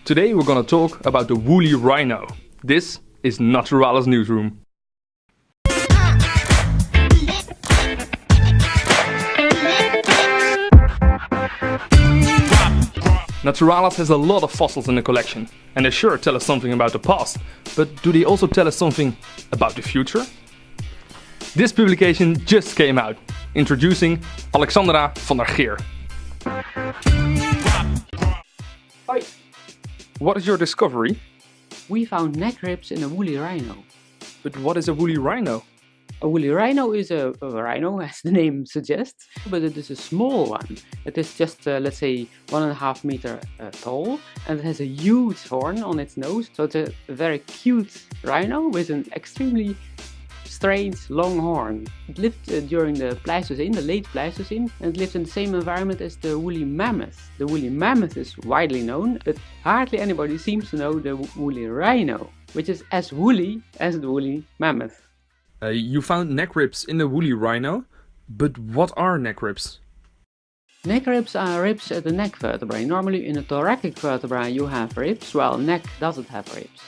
Today we're gonna talk about the woolly rhino. This is Naturalis Newsroom. Naturalis has a lot of fossils in the collection, and they sure tell us something about the past, but do they also tell us something about the future? This publication just came out, introducing Alexandra van der Geer. Hi. What is your discovery? We found neck ribs in a woolly rhino. But what is a woolly rhino? A woolly rhino is a rhino, as the name suggests, but it is a small one. It is just, let's say, 1.5 meter tall, and it has a huge horn on its nose. So it's a very cute rhino with an extremely strange long horn. It lived during the Pleistocene, the late Pleistocene, and it lived in the same environment as the woolly mammoth. The woolly mammoth is widely known, but hardly anybody seems to know the woolly rhino, which is as woolly as the woolly mammoth. You found neck ribs in the woolly rhino, but what are neck ribs? Neck ribs are ribs at the neck vertebrae. Normally in a thoracic vertebra you have ribs, while neck doesn't have ribs.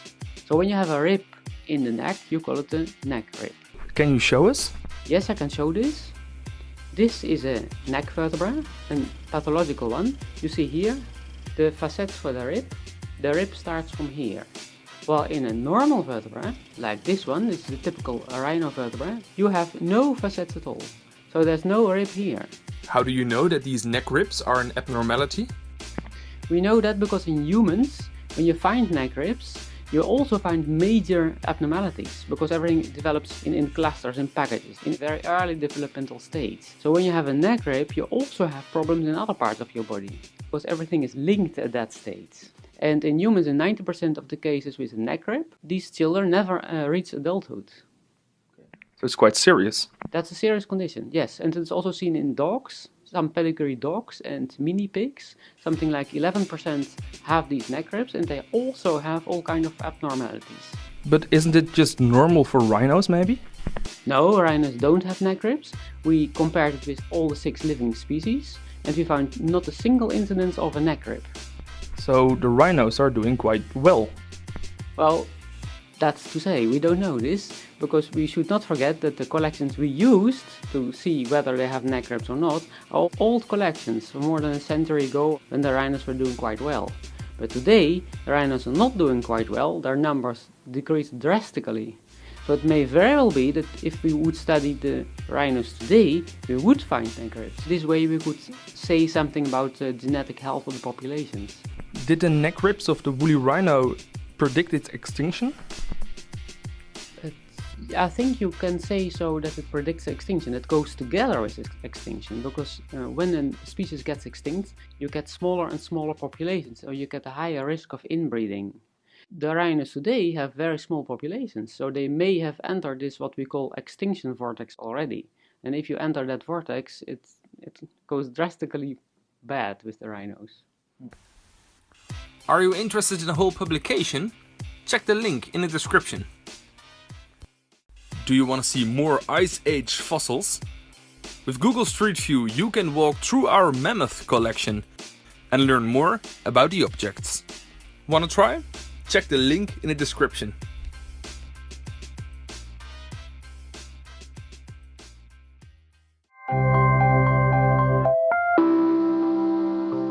So when you have a rib in the neck, you call it a neck rib. Can you show us? Yes, I can show this. This is a neck vertebra, a pathological one. You see here the facets for the rib. The rib starts from here. While in a normal vertebra, like this one, this is a typical rhino vertebra, you have no facets at all. So there's no rib here. How do you know that these neck ribs are an abnormality? We know that because in humans, when you find neck ribs, you also find major abnormalities, because everything develops in clusters, in packages, in very early developmental states. So when you have a neck rib, you also have problems in other parts of your body, because everything is linked at that state. And in humans, in 90% of the cases with a neck rib, these children never reach adulthood. So it's quite serious. That's a serious condition, yes. And it's also seen in dogs, some pedigree dogs and mini pigs. Something like 11% have these neck ribs, and they also have all kinds of abnormalities. But isn't it just normal for rhinos, maybe? No, rhinos don't have neck ribs. We compared it with all the 6 living species, and we found not a single incidence of a neck rib. So the rhinos are doing quite well. Well, that's to say, we don't know this, because we should not forget that the collections we used to see whether they have neck ribs or not are old collections from more than a century ago, when the rhinos were doing quite well. But today, the rhinos are not doing quite well, their numbers decreased drastically. So it may very well be that if we would study the rhinos today, we would find neck ribs. This way we could say something about the genetic health of the populations. Did the neck ribs of the woolly rhino predict its extinction? I think you can say so, that it predicts extinction. It goes together with extinction, because when a species gets extinct, you get smaller and smaller populations, so you get a higher risk of inbreeding. The rhinos today have very small populations, so they may have entered this what we call extinction vortex already. And if you enter that vortex, it goes drastically bad with the rhinos. Are you interested in the whole publication? Check the link in the description. Do you want to see more Ice Age fossils? With Google Street View you can walk through our mammoth collection and learn more about the objects. Wanna try? Check the link in the description.